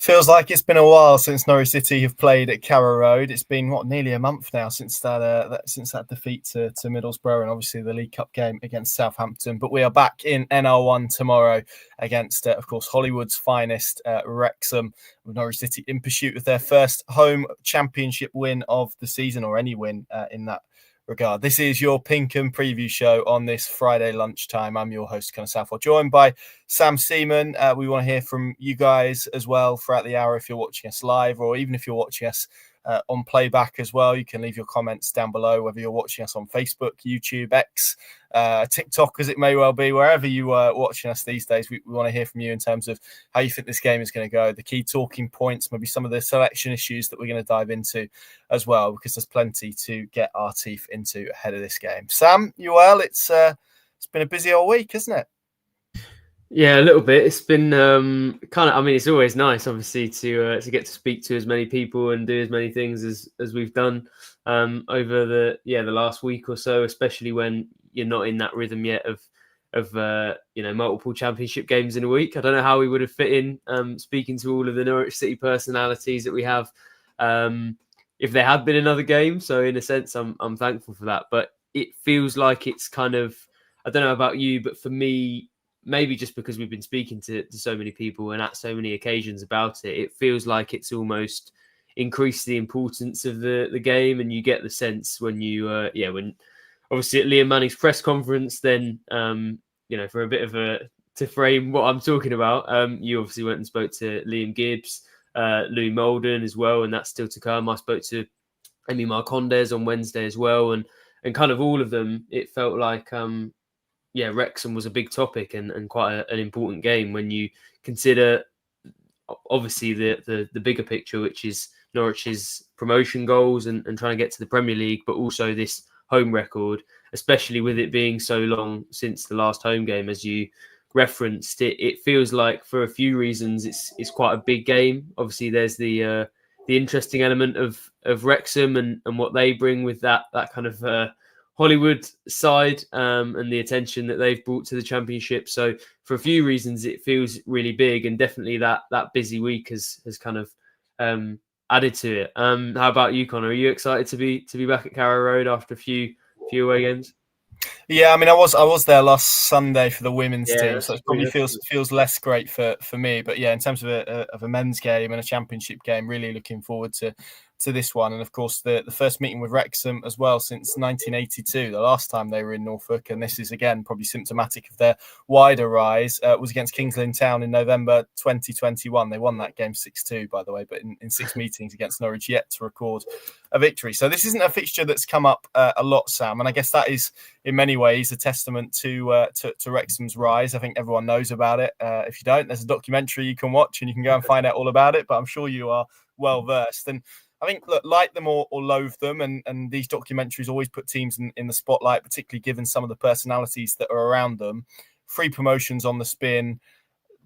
Feels like it's been a while since Norwich City have played at Carrow Road. It's been nearly a month now since that defeat to Middlesbrough, and obviously the League Cup game against Southampton. But we are back in NR1 tomorrow against, of course, Hollywood's finest, Wrexham, with Norwich City in pursuit of their first home championship win of the season, or any win in that regard. This is your Pinkham preview show on this Friday lunchtime. I'm your host, Connor Southwell, joined by Sam Seaman. We want to hear from you guys as well throughout the hour if you're watching us live, or even if you're watching us on playback as well. You can leave your comments down below, whether you're watching us on Facebook, YouTube, X, TikTok, as it may well be, wherever you are watching us these days. We want to hear from you in terms of how you think this game is going to go, the key talking points, maybe some of the selection issues that we're going to dive into as well, because there's plenty to get our teeth into ahead of this game. Sam, you well? It's been a busy old week, isn't it? Yeah, a little bit. It's been kind of. I mean, it's always nice, obviously, to get to speak to as many people and do as many things as we've done over the last week or so, especially when you're not in that rhythm yet of multiple championship games in a week. I don't know how we would have fit in speaking to all of the Norwich City personalities that we have if there had been another game. So in a sense, I'm thankful for that. But it feels like it's kind of, I don't know about you, but for me, maybe just because we've been speaking to so many people and at so many occasions about it, it feels like it's almost increased the importance of the game. And you get the sense when you, when obviously at Liam Manning's press conference, then, for a bit of to frame what I'm talking about, you obviously went and spoke to Liam Gibbs, Louis Molden as well, and that's still to come. I spoke to Emi Marcondes on Wednesday as well. And kind of all of them, it felt like, Wrexham was a big topic and quite an important game when you consider, obviously, the bigger picture, which is Norwich's promotion goals and trying to get to the Premier League, but also this home record, especially with it being so long since the last home game, as you referenced. It feels like, for a few reasons, it's quite a big game. Obviously, there's the interesting element of Wrexham and what they bring with that kind of Hollywood side and the attention that they've brought to the championship. So for a few reasons, it feels really big, and definitely that busy week has kind of added to it. How about you, Connor? Are you excited to be back at Carrow Road after a few away games? Yeah, I mean, I was there last Sunday for the women's team, so it probably feels less great for me. But yeah, in terms of a men's game and a championship game, really looking forward to this one. And of course, the first meeting with Wrexham as well since 1982, the last time they were in Norfolk. And this is, again, probably symptomatic of their wider rise. Was against Kings Lynn Town in November 2021. They won that game 6-2, by the way, but in 6 meetings against Norwich, yet to record a victory. So this isn't a fixture that's come up a lot, Sam. And I guess that is, in many ways, a testament to Wrexham's rise. I think everyone knows about it. If you don't, there's a documentary you can watch and you can go and find out all about it. But I'm sure you are well versed. And I think, look, like them or loathe them, and these documentaries always put teams in the spotlight, particularly given some of the personalities that are around them. 3 promotions on the spin.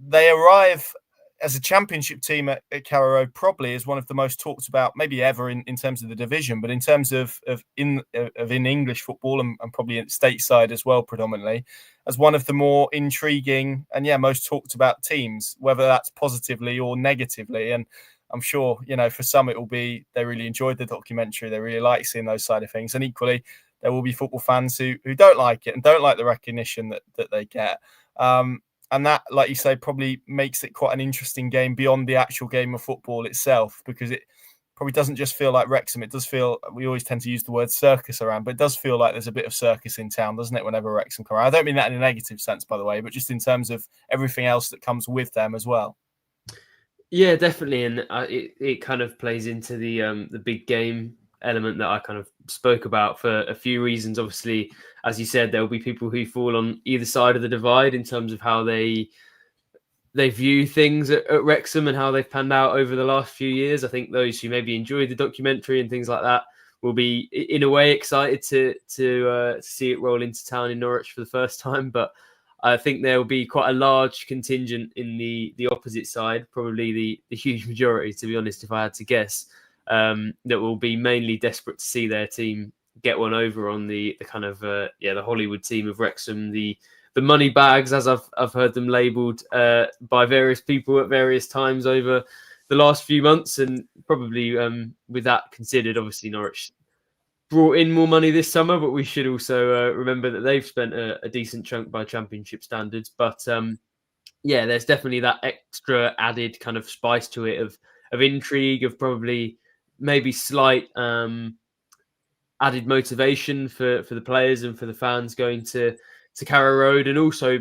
They arrive as a championship team at Carrow Road, probably as one of the most talked about, maybe ever in terms of the division, but in terms of in English football and probably stateside as well, predominantly, as one of the more intriguing and most talked about teams, whether that's positively or negatively. And I'm sure, for some it will be they really enjoyed the documentary. They really like seeing those side of things. And equally, there will be football fans who don't like it and don't like the recognition that they get. And that, like you say, probably makes it quite an interesting game beyond the actual game of football itself, because it probably doesn't just feel like Wrexham. It does feel, we always tend to use the word circus around, but it does feel like there's a bit of circus in town, doesn't it, whenever Wrexham come around? I don't mean that in a negative sense, by the way, but just in terms of everything else that comes with them as well. Yeah, definitely, and it kind of plays into the big game element that I kind of spoke about for a few reasons. Obviously, as you said, there will be people who fall on either side of the divide in terms of how they view things at Wrexham and how they've panned out over the last few years. I think those who maybe enjoyed the documentary and things like that will be, in a way, excited to see it roll into town in Norwich for the first time, but I think there will be quite a large contingent in the opposite side, probably the huge majority, to be honest, if I had to guess, that will be mainly desperate to see their team get one over on the kind of the Hollywood team of Wrexham, the money bags, as I've heard them labelled by various people at various times over the last few months, and probably with that considered, obviously Norwich brought in more money this summer, but we should also remember that they've spent a decent chunk by Championship standards. But yeah, there's definitely that extra added kind of spice to it of intrigue, of probably maybe slight added motivation for the players and for the fans going to Carrow Road, and also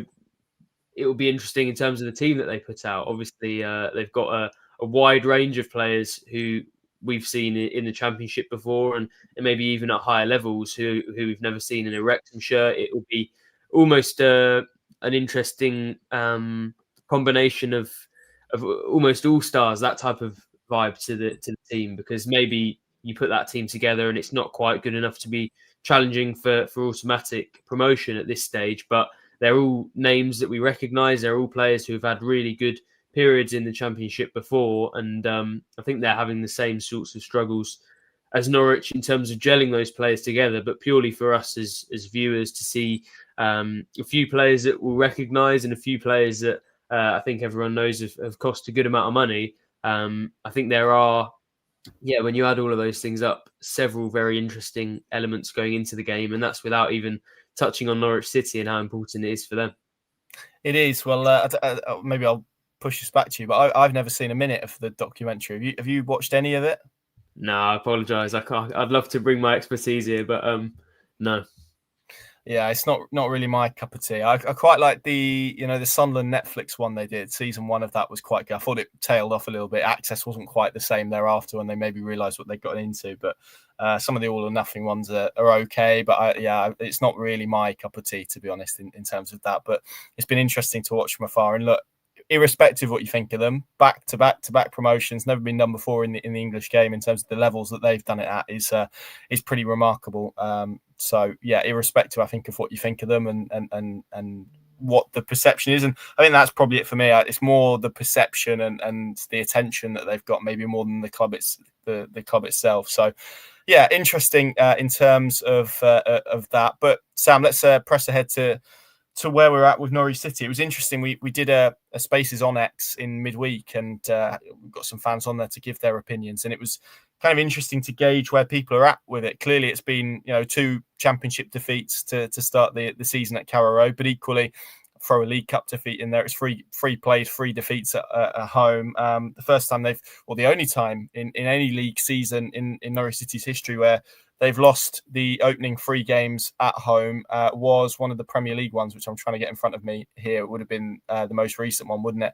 it will be interesting in terms of the team that they put out. Obviously, they've got a wide range of players who we've seen in the Championship before, and maybe even at higher levels who we've never seen in a Wrexham shirt. It will be almost an interesting combination of almost all stars, that type of vibe to the team, because maybe you put that team together and it's not quite good enough to be challenging for automatic promotion at this stage, but they're all names that we recognise. They're all players who have had really good periods in the Championship before, and I think they're having the same sorts of struggles as Norwich in terms of gelling those players together, but purely for us as viewers to see a few players that we'll recognise and a few players that I think everyone knows have cost a good amount of money. I think there are, when you add all of those things up, several very interesting elements going into the game, and that's without even touching on Norwich City and how important it is for them. It is. Well, maybe I'll push this back to you, but I've never seen a minute of the documentary. Have you watched any of it? No, I apologise. I can't. I'd love to bring my expertise here, but no. Yeah, it's not really my cup of tea. I quite like the Sunderland Netflix one they did. Season 1 of that was quite good. I thought it tailed off a little bit. Access wasn't quite the same thereafter when they maybe realised what they got into. But some of the all or nothing ones are okay. But it's not really my cup of tea, to be honest, in terms of that. But it's been interesting to watch from afar. And look, irrespective of what you think of them, back to back promotions, never been done before in the English game in terms of the levels that they've done it at is pretty remarkable. So yeah, irrespective, I think, of what you think of them and what the perception is, and I think that's probably it for me. It's more the perception and the attention that they've got, maybe more than the club itself. So yeah, interesting in terms of that. But Sam, let's press ahead to where we're at with Norwich City. It was interesting. We did a Spaces on X in midweek, and we've got some fans on there to give their opinions, and it was kind of interesting to gauge where people are at with it. Clearly, it's been 2 Championship defeats to start the season at Carrow Road, but equally throw a League Cup defeat in there. It's 3 plays, 3 defeats at home. The first time the only time in any league season in Norwich City's history where they've lost the opening 3 games at home was one of the Premier League ones, which I'm trying to get in front of me here. It would have been the most recent one, wouldn't it?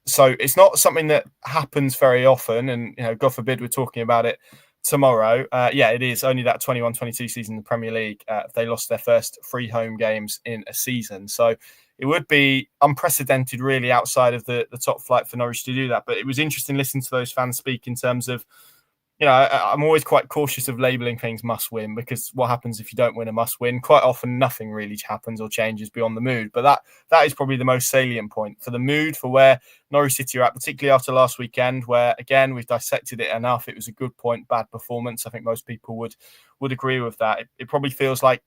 So it's not something that happens very often. And, God forbid we're talking about it tomorrow. It is only that 21-22 season in the Premier League. They lost their first 3 home games in a season. So it would be unprecedented, really, outside of the top flight for Norwich to do that. But it was interesting listening to those fans speak in terms of, I'm always quite cautious of labelling things must win, because what happens if you don't win a must win? Quite often nothing really happens or changes beyond the mood. But that is probably the most salient point for the mood, for where Norwich City are at, particularly after last weekend, where, again, we've dissected it enough. It was a good point, bad performance. I think most people would agree with that. It probably feels like,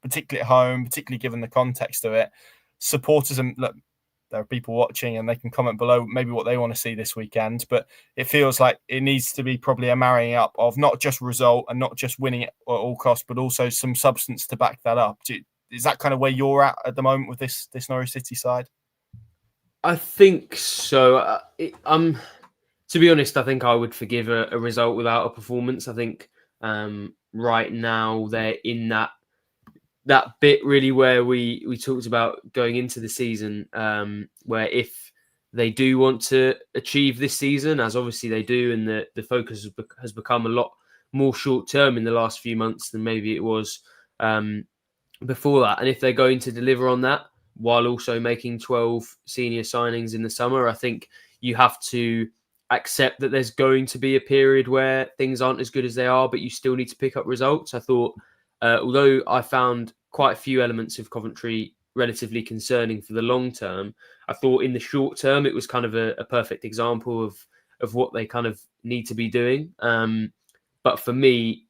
particularly at home, particularly given the context of it, supporters, and look, there are people watching and they can comment below maybe what they want to see this weekend, but it feels like it needs to be probably a marrying up of not just result and not just winning at all costs, but also some substance to back that up. Is that kind of where you're at the moment with this Norwich City side? I think so. To be honest, I think I would forgive a result without a performance. I think right now they're in that bit really where we talked about going into the season, where if they do want to achieve this season, as obviously they do, and the focus has become a lot more short term in the last few months than maybe it was before that, and if they're going to deliver on that while also making 12 senior signings in the summer, I think you have to accept that there's going to be a period where things aren't as good as they are, but you still need to pick up results. I thought, although I found quite a few elements of Coventry relatively concerning for the long term, I thought in the short term it was kind of a perfect example of what they kind of need to be doing. But for me,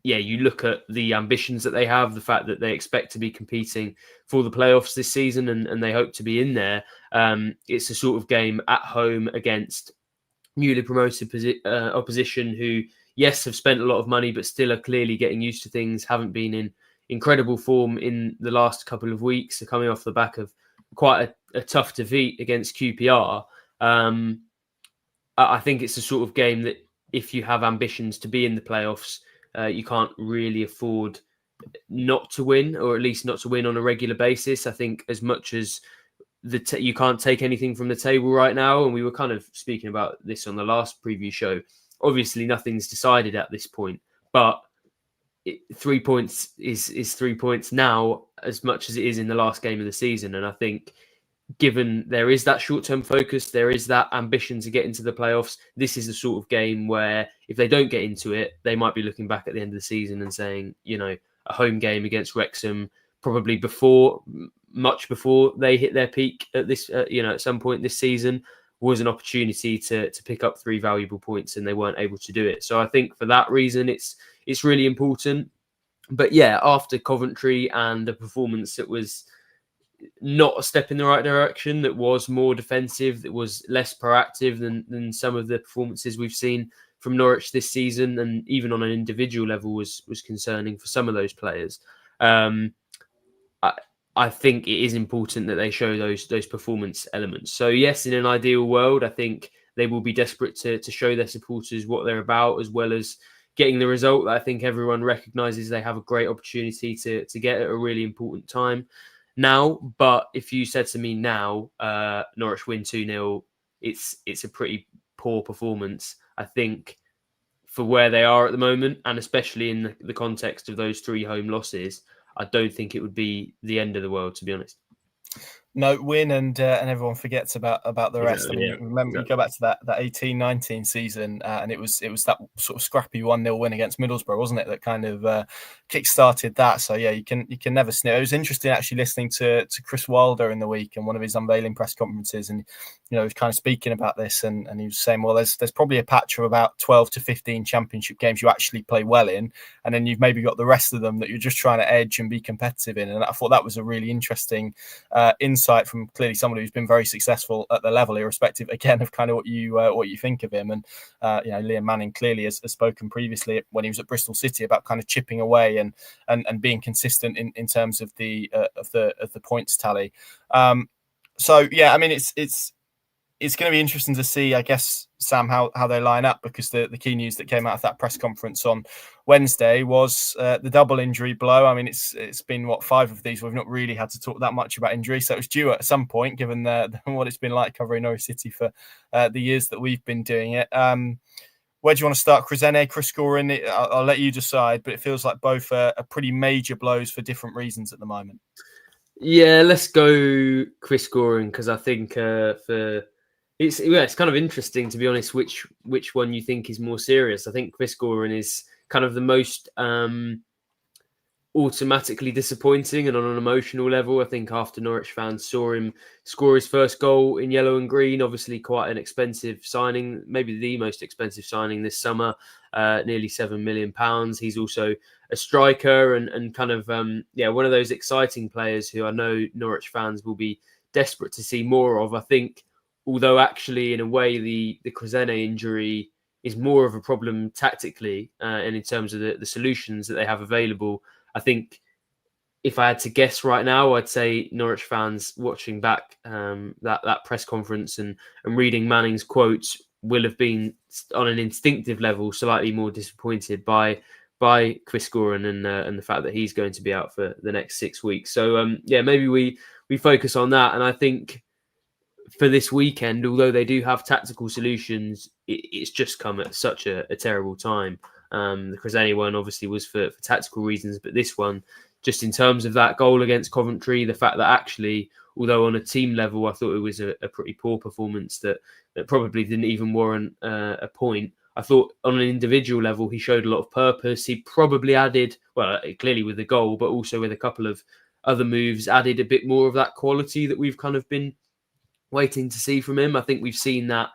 you look at the ambitions that they have, the fact that they expect to be competing for the playoffs this season, and they hope to be in there. It's a sort of game at home against newly promoted opposition who, yes, have spent a lot of money, but still are clearly getting used to things, haven't been in incredible form in the last couple of weeks. They're coming off the back of quite a tough defeat against QPR. I think it's the sort of game that if you have ambitions to be in the playoffs, you can't really afford not to win, or at least not to win on a regular basis. I think as much as you can't take anything from the table right now, and we were kind of speaking about this on the last preview show, obviously nothing's decided at this point, but 3 points is 3 points now as much as it is in the last game of the season. And I think given there is that short-term focus, there is that ambition to get into the playoffs, this is the sort of game where if they don't get into it, they might be looking back at the end of the season and saying, a home game against Wrexham, probably much before they hit their peak at this, at some point this season, was an opportunity to pick up 3 valuable points, and they weren't able to do it. So I think for that reason, it's really important. But yeah, after Coventry and the performance that was not a step in the right direction, that was more defensive, that was less proactive than some of the performances we've seen from Norwich this season, and even on an individual level was concerning for some of those players. I think it is important that they show those performance elements. So yes, in an ideal world, I think they will be desperate to show their supporters what they're about, as well as getting the result that I think everyone recognises they have a great opportunity to get at a really important time now. But if you said to me now, Norwich win 2-0, it's a pretty poor performance, I think, for where they are at the moment, and especially in the context of those 3 home losses. I don't think it would be the end of the world, to be honest. No, win and everyone forgets about the rest. Exactly, Remember, you go back to that 18-19 season, and it was that sort of scrappy 1-0 win against Middlesbrough, wasn't it? That kind of kick-started that. So yeah, you can never sniff. It was interesting actually listening to Chris Wilder in the week in one of his unveiling press conferences, and he was kind of speaking about this, and he was saying, well, there's probably a patch of about 12 to 15 championship games you actually play well in, and then you've maybe got the rest of them that you're just trying to edge and be competitive in. And I thought that was a really interesting insight from clearly somebody who's been very successful at the level, irrespective again of kind of what you think of him. And Liam Manning clearly has spoken previously when he was at Bristol City about kind of chipping away and being consistent in terms of the points tally. So yeah, I mean it's going to be interesting to see, I guess, Sam, how they line up, because the key news that came out of that press conference on Wednesday was the double injury blow. I mean, it's been 5 of these. We've not really had to talk that much about injury, so it was due at some point, given what it's been like covering Norwich City for the years that we've been doing it. Where do you want to start? Krezene, Chris Gorin? I'll let you decide, but it feels like both are pretty major blows for different reasons at the moment. Yeah, let's go Chris Gorin, because I think it's kind of interesting, to be honest, which one you think is more serious. I think Chris Gorin is kind of the most automatically disappointing, and on an emotional level, I think after Norwich fans saw him score his first goal in yellow and green, obviously quite an expensive signing, maybe the most expensive signing this summer, nearly £7 million. He's also a striker and kind of one of those exciting players who I know Norwich fans will be desperate to see more of. I think, although actually in a way the Krezene injury is more of a problem tactically and in terms of the solutions that they have available, I think if I had to guess right now, I'd say Norwich fans watching back that press conference and reading Manning's quotes will have been on an instinctive level slightly more disappointed by Chris Gorin and the fact that he's going to be out for the next 6 weeks. So maybe we focus on that. And I think for this weekend, although they do have tactical solutions, it's just come at such a terrible time. The Krezene one obviously was for tactical reasons, but this one, just in terms of that goal against Coventry, the fact that actually, although on a team level, I thought it was a pretty poor performance that probably didn't even warrant a point. I thought on an individual level, he showed a lot of purpose. He probably added, well, clearly with the goal, but also with a couple of other moves, added a bit more of that quality that we've kind of been waiting to see from him. I think we've seen that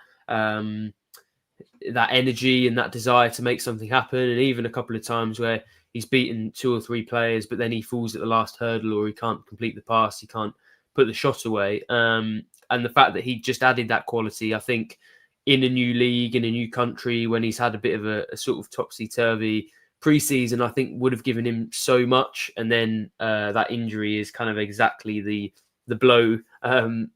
that energy and that desire to make something happen. And even a couple of times where he's beaten 2 or 3 players, but then he falls at the last hurdle, or he can't complete the pass, he can't put the shot away. And the fact that he just added that quality, I think, in a new league, in a new country, when he's had a bit of a sort of topsy-turvy pre-season, I think would have given him so much. And then that injury is kind of exactly the blow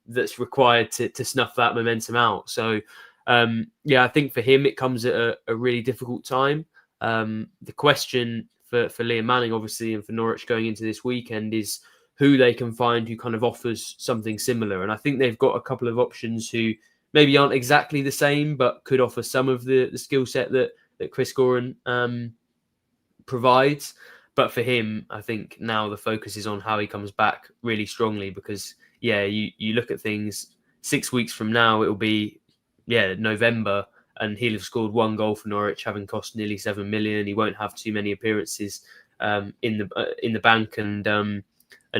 that's required to snuff that momentum out. So, I think for him, it comes at a really difficult time. The question for Liam Manning, obviously, and for Norwich going into this weekend is who they can find who kind of offers something similar. And I think they've got a couple of options who maybe aren't exactly the same, but could offer some of the skill set that Chris Goran provides. But for him, I think now the focus is on how he comes back really strongly, because, you look at things 6 weeks from now, it will be, November, and he'll have scored 1 goal for Norwich, having cost nearly 7 million. He won't have too many appearances in the bank, and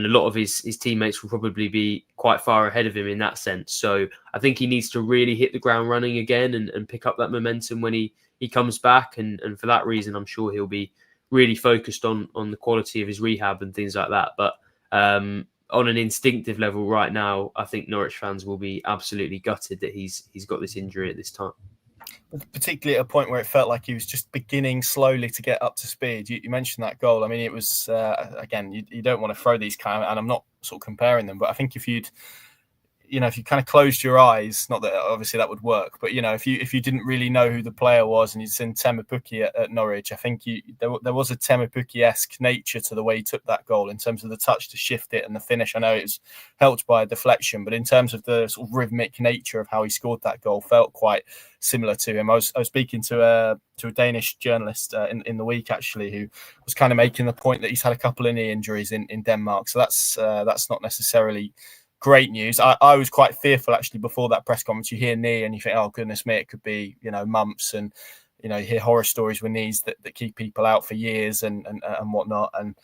a lot of his teammates will probably be quite far ahead of him in that sense. So I think he needs to really hit the ground running again and pick up that momentum when he comes back. And for that reason, I'm sure he'll be really focused on the quality of his rehab and things like that. But on an instinctive level right now, I think Norwich fans will be absolutely gutted that he's got this injury at this time. Particularly at a point where it felt like he was just beginning slowly to get up to speed. You mentioned that goal. I mean, it was, again, you don't want to throw these kind of, and I'm not sort of comparing them, but I think if you kind of closed your eyes, not that obviously that would work, but, if you didn't really know who the player was and you'd seen Teemu Pukki at Norwich, I think there was a Teemu Pukki-esque nature to the way he took that goal in terms of the touch to shift it and the finish. I know it was helped by a deflection, but in terms of the sort of rhythmic nature of how he scored that goal, felt quite similar to him. I was speaking to a Danish journalist in the week, actually, who was kind of making the point that he's had a couple of knee injuries in Denmark. So that's not necessarily great news. I was quite fearful, actually, before that press conference. You hear knee and you think, oh, goodness me, it could be, months. And, you hear horror stories with knees that keep people out for years and whatnot. And,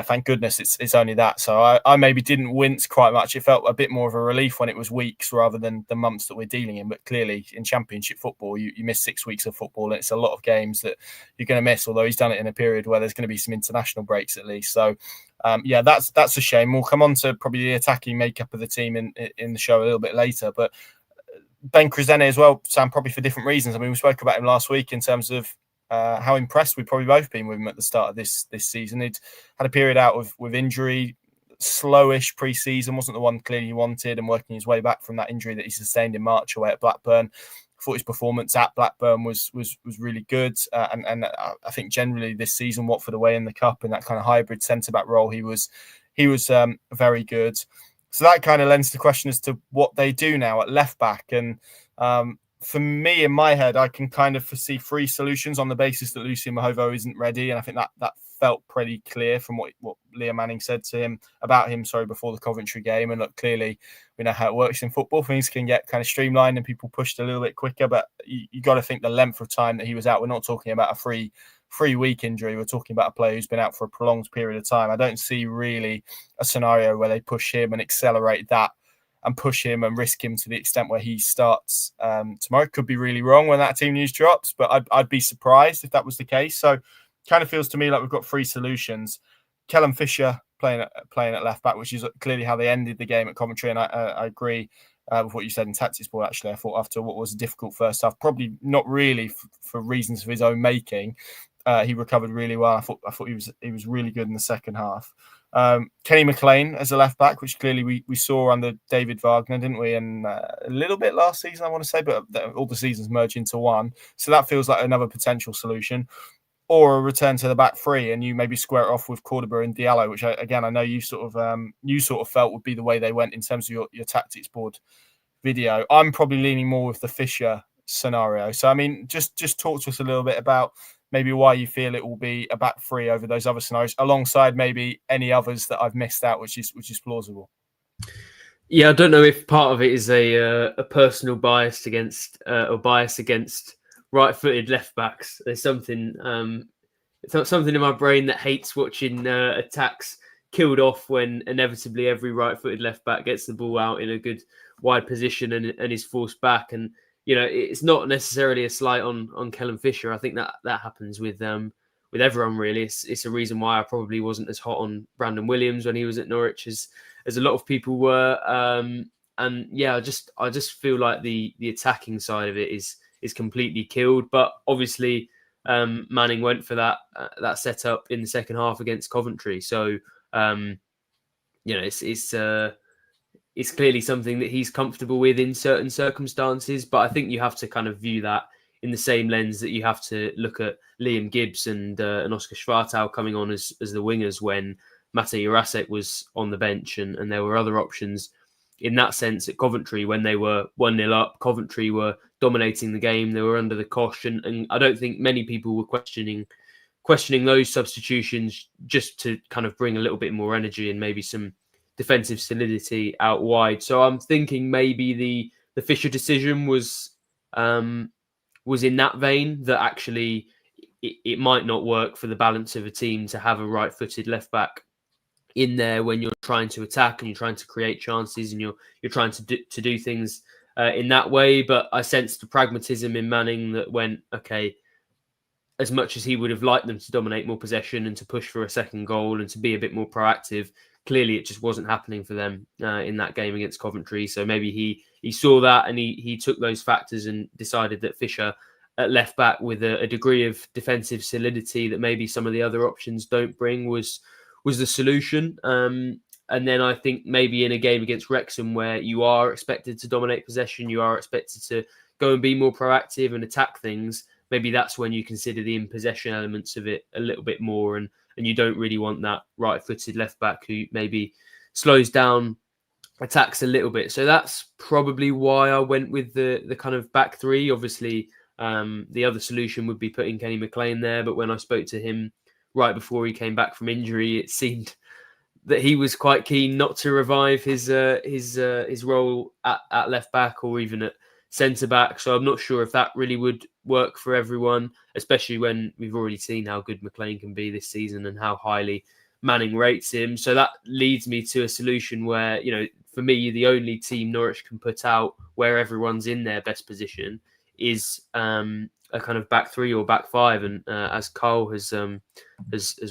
thank goodness it's only that. So I maybe didn't wince quite much. It felt a bit more of a relief when it was weeks rather than the months that we're dealing in. But clearly in Championship football, you miss 6 weeks of football, and it's a lot of games that you're going to miss, although he's done it in a period where there's going to be some international breaks at least. So, that's a shame. We'll come on to probably the attacking makeup of the team in the show a little bit later. But Ben Krezene as well, Sam, probably for different reasons. I mean, we spoke about him last week in terms of how impressed we've probably both been with him at the start of this season. He'd had a period out with injury, slowish pre-season, wasn't the one clearly he wanted, and working his way back from that injury that he sustained in March away at Blackburn. I thought his performance at Blackburn was really good, and I think generally this season, Watford away in the Cup in that kind of hybrid centre-back role, he was very good. So that kind of lends the question as to what they do now at left-back. And for me, in my head, I can kind of foresee 3 solutions on the basis that Lucien Mahovo isn't ready. And I think that felt pretty clear from what Liam Manning said to him before the Coventry game. And look, clearly we know how it works in football. Things can get kind of streamlined and people pushed a little bit quicker, but you got to think the length of time that he was out. We're not talking about a 3-week injury. We're talking about a player who's been out for a prolonged period of time. I don't see really a scenario where they push him and accelerate that and push him and risk him to the extent where he starts tomorrow. Could be really wrong when that team news drops, but I'd be surprised if that was the case. So kind of feels to me like we've got 3 solutions. Callum Fisher playing at left back, which is clearly how they ended the game at Coventry. And I agree with what you said in Tactics Ball, actually. I thought after what was a difficult first half, probably not really for reasons of his own making, he recovered really well. I thought he was really good in the second half. Kenny McLean as a left back, which clearly we saw under David Wagner, didn't we? And a little bit last season, I want to say, but all the seasons merge into one. So that feels like another potential solution. Or a return to the back 3, and you maybe square it off with Cordoba and Diallo, which I know you sort of felt would be the way they went in terms of your tactics board video. I'm probably leaning more with the Fisher scenario. So I mean, just talk to us a little bit about maybe why you feel it will be a back 3 over those other scenarios, alongside maybe any others that I've missed out, which is plausible. Yeah, I don't know if part of it is a personal bias against right-footed left backs. There's something in my brain that hates watching attacks killed off when inevitably every right-footed left back gets the ball out in a good wide position and is forced back. And it's not necessarily a slight on Kellen Fisher. I think that happens with everyone really. It's a reason why I probably wasn't as hot on Brandon Williams when he was at Norwich as a lot of people were. And yeah, I just feel like the attacking side of it is completely killed. But obviously, Manning went for that setup in the second half against Coventry. So it's clearly something that he's comfortable with in certain circumstances. But I think you have to kind of view that in the same lens that you have to look at Liam Gibbs and Oscar Schwartau coming on as the wingers when Mate Jurasek was on the bench, and there were other options in that sense at Coventry when they were 1-0 up. Coventry were dominating the game. They were under the cosh, and I don't think many people were questioning those substitutions just to kind of bring a little bit more energy and maybe some defensive solidity out wide. So I'm thinking maybe the Fisher decision was in that vein, that actually it might not work for the balance of a team to have a right-footed left-back in there when you're trying to attack and you're trying to create chances and you're trying to do things in that way. But I sensed the pragmatism in Manning that went, okay, as much as he would have liked them to dominate more possession and to push for a second goal and to be a bit more proactive, clearly it just wasn't happening for them in that game against Coventry. So maybe he saw that and he took those factors and decided that Fisher at left back with a degree of defensive solidity that maybe some of the other options don't bring was the solution. And then I think maybe in a game against Wrexham where you are expected to dominate possession, you are expected to go and be more proactive and attack things, maybe that's when you consider the in-possession elements of it a little bit more, and you don't really want that right-footed left-back who maybe slows down attacks a little bit. So that's probably why I went with the kind of back three. Obviously, the other solution would be putting Kenny McLean there, but when I spoke to him right before he came back from injury, it seemed that he was quite keen not to revive his role at left back or even at centre back. So I'm not sure if that really would work for everyone, especially when we've already seen how good McLean can be this season and how highly Manning rates him. So that leads me to a solution where, for me, the only team Norwich can put out where everyone's in their best position is a kind of back three or back five. And as Carl has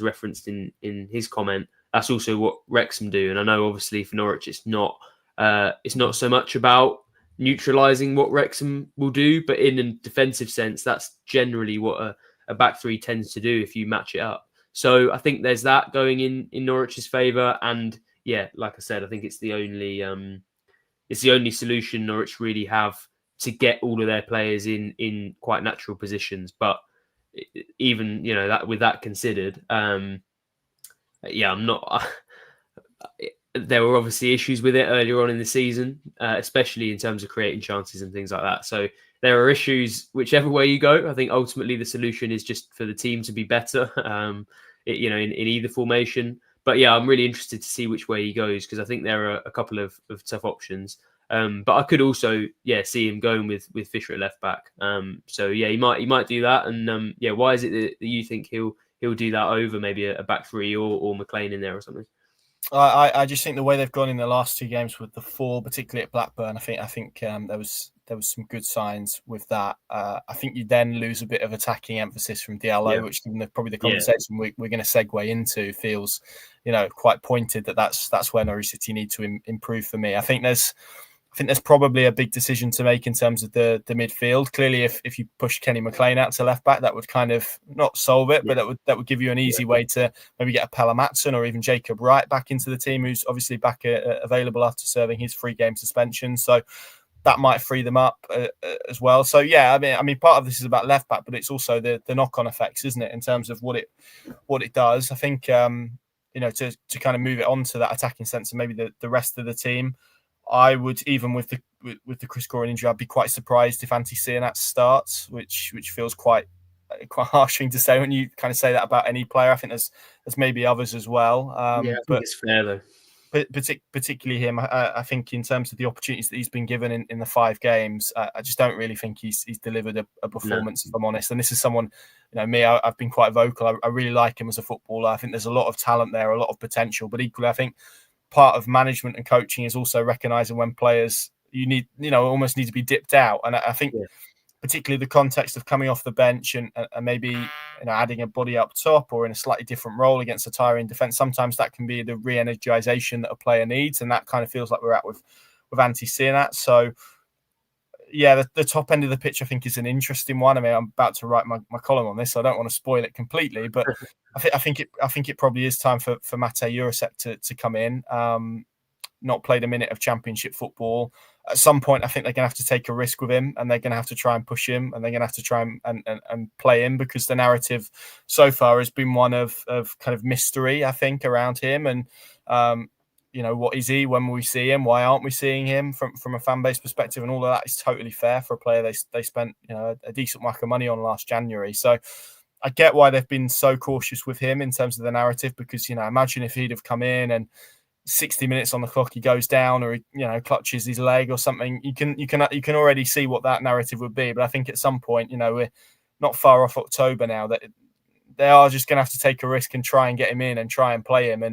referenced in his comment, that's also what Wrexham do. And I know obviously for Norwich, it's not so much about neutralising what Wrexham will do, but in a defensive sense, that's generally what a back three tends to do if you match it up. So I think there's that going in Norwich's favour. And yeah, like I said, I think it's the only solution Norwich really have to get all of their players in quite natural positions. But even that with that considered, I'm not. There were obviously issues with it earlier on in the season, especially in terms of creating chances and things like that. So there are issues whichever way you go. I think ultimately the solution is just for the team to be better, in either formation. But yeah, I'm really interested to see which way he goes because I think there are a couple of tough options. But I could also see him going with Fisher at left back. So yeah, he might do that. And why is it that you think he'll do that over maybe a back three or McLean in there or something? I just think the way they've gone in the last two games with the four, particularly at Blackburn, I think there was some good signs with that. I think you then lose a bit of attacking emphasis from Diallo, which probably the conversation we're going to segue into feels, quite pointed that's where Norwich City need to improve for me. I think there's probably a big decision to make in terms of the midfield. Clearly, if you push Kenny McLean out to left back, that would kind of not solve it, but that would give you an easy way to maybe get a Pella Matson or even Jacob Wright back into the team, who's obviously back available after serving his 3-game suspension. So that might free them up as well. So yeah, I mean, part of this is about left back, but it's also the knock-on effects, isn't it, in terms of what it does. I think to kind of move it on to that attacking sense and maybe the rest of the team. I would, even with the Chris Gorin injury, I'd be quite surprised if Antti Sienat starts, which feels quite harsh thing to say when you kind of say that about any player. I think there's maybe others as well. I think it's fair though. But particularly him, I think in terms of the opportunities that he's been given in the 5 games, I just don't really think he's delivered a performance, if I'm honest. And this is someone, I've been quite vocal. I really like him as a footballer. I think there's a lot of talent there, a lot of potential. But equally, I think part of management and coaching is also recognising when players almost need to be dipped out. And I think particularly the context of coming off the bench and maybe adding a body up top or in a slightly different role against a tiring defence, sometimes that can be the re-energisation that a player needs, and that kind of feels like we're at with Antti Sienat. So yeah, the top end of the pitch I think is an interesting one. I mean, I'm about to write my column on this, so I don't want to spoil it completely, but I think it probably is time for Matej Jurasek to come in. Not played a minute of Championship football. At some point, I think they're going to have to take a risk with him, and they're going to have to try and push him, and they're going to have to try and play him, because the narrative so far has been one of kind of mystery, I think, around him. And what is he? When will we see him? Why aren't we seeing him from a fan base perspective? And all of that is totally fair for a player they spent a decent whack of money on last January. So I get why they've been so cautious with him in terms of the narrative, because imagine if he'd have come in and 60 minutes on the clock he goes down, or he clutches his leg or something. You can already see what that narrative would be. But I think at some point, we're not far off October now, that they are just going to have to take a risk and try and get him in and try and play him.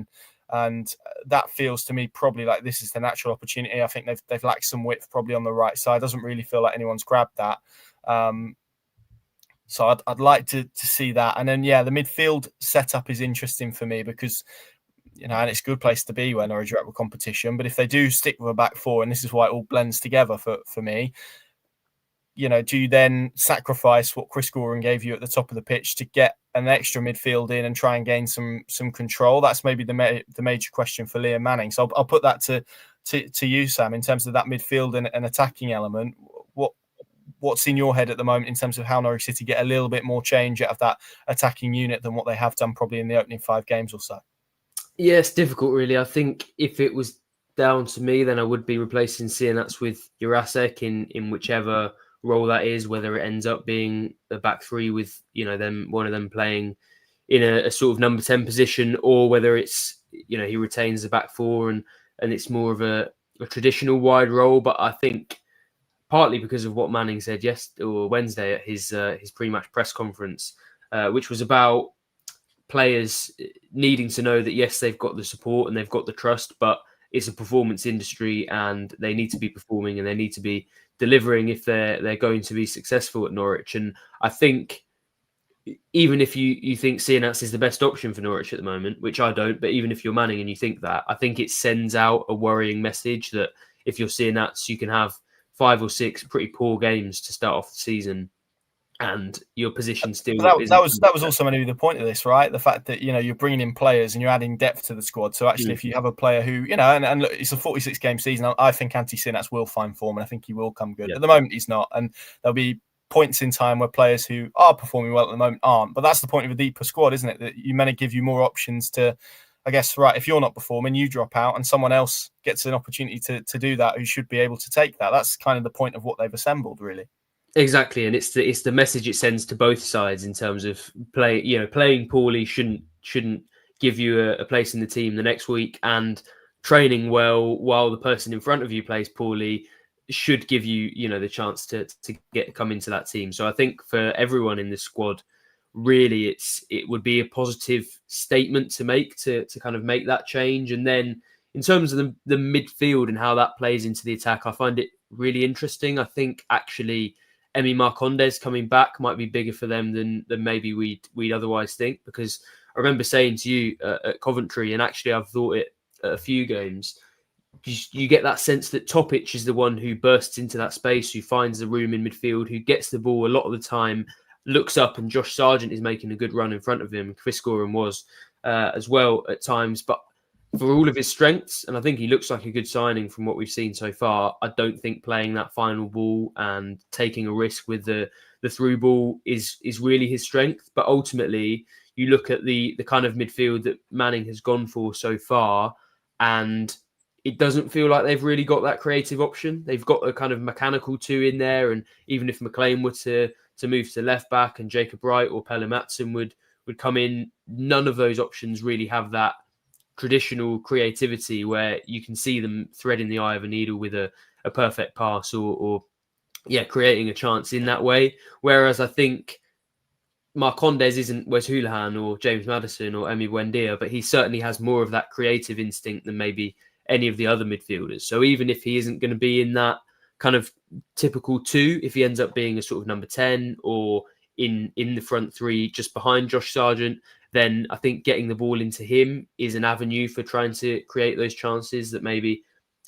And that feels to me probably like this is the natural opportunity. I think they've lacked some width probably on the right side. Doesn't really feel like anyone's grabbed that. So I'd like to see that. And then, the midfield setup is interesting for me, because and it's a good place to be when Norwich are at competition. But if they do stick with a back four, and this is why it all blends together for me, do you then sacrifice what Chris Goran gave you at the top of the pitch to get an extra midfield in and try and gain some control? That's maybe the major question for Liam Manning. So I'll put that to you, Sam, in terms of that midfield and attacking element. What's in your head at the moment in terms of how Norwich City get a little bit more change out of that attacking unit than what they have done probably in the opening 5 games or so? Yeah, it's difficult, really. I think if it was down to me, then I would be replacing Sienats with Jurasek in whichever role that is, whether it ends up being a back three with one of them playing in a sort of number 10 position, or whether it's he retains the back four and it's more of a traditional wide role. But I think partly because of what Manning said Wednesday at his pre-match press conference, which was about players needing to know that yes, they've got the support and they've got the trust, but it's a performance industry and they need to be performing and they need to be delivering if they're going to be successful at Norwich. And I think even if you think Sienats is the best option for Norwich at the moment, which I don't, but even if you're Manning and you think that, I think it sends out a worrying message that if you're Sienats, you can have 5 or 6 pretty poor games to start off the season, and your position still that was also going to be the point of this, right? The fact that you're bringing in players and you're adding depth to the squad. So actually, if you have a player who and look, it's a 46 game season, I think Antti Sienats will find form, and I think he will come good. At the moment, he's not, and there'll be points in time where players who are performing well at the moment aren't. But that's the point of a deeper squad, isn't it? That you may give you more options to, I guess, right, if you're not performing, you drop out and someone else gets an opportunity to do that who should be able to take that. That's kind of the point of what they've assembled, really. Exactly, and it's the message it sends to both sides in terms of playing poorly shouldn't give you a place in the team the next week, and training well while the person in front of you plays poorly should give you the chance to come into that team. So I think for everyone in this squad, really it would be a positive statement to make to kind of make that change. And then in terms of the midfield and how that plays into the attack, I find it really interesting. I think actually Emi Marcondes coming back might be bigger for them than maybe we'd otherwise think, because I remember saying to you at Coventry, and actually I've thought it at a few games, you get that sense that Topic is the one who bursts into that space, who finds the room in midfield, who gets the ball a lot of the time, looks up, and Josh Sargent is making a good run in front of him. Chris Goran was as well at times, but for all of his strengths, and I think he looks like a good signing from what we've seen so far, I don't think playing that final ball and taking a risk with the through ball is really his strength. But ultimately, you look at the kind of midfield that Manning has gone for so far, and it doesn't feel like they've really got that creative option. They've got a kind of mechanical 2 in there, and even if McLean were to move to left back and Jacob Wright or Pelle Mattsson would come in, none of those options really have that traditional creativity where you can see them threading the eye of a needle with a perfect pass or creating a chance in that way. Whereas I think Marcondes isn't Wes Hoolahan or James Maddison or Emi Buendia, but he certainly has more of that creative instinct than maybe any of the other midfielders. So even if he isn't going to be in that kind of typical 2 if he ends up being a sort of number 10 or in the front 3 just behind Josh Sargent, then I think getting the ball into him is an avenue for trying to create those chances that maybe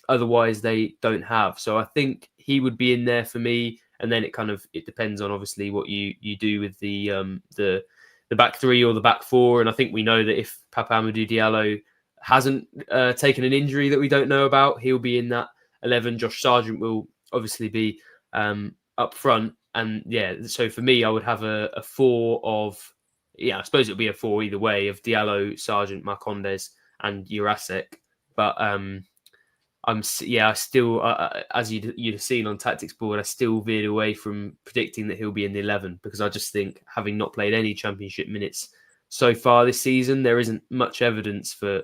otherwise they don't have. So I think he would be in there for me. And then it depends on obviously what you do with the back 3 or the back 4. And I think we know that if Papa Amadou Diallo hasn't taken an injury that we don't know about, he'll be in that 11. Josh Sargent will obviously be up front. And yeah, so for me, I would have a 4 of, I suppose it would be a 4 either way of Diallo, Sargent, Marcondes, and Jurasek. But I still, as you'd have seen on Tactics Board, I still veered away from predicting that he'll be in the 11 because I just think, having not played any Championship minutes so far this season, there isn't much evidence for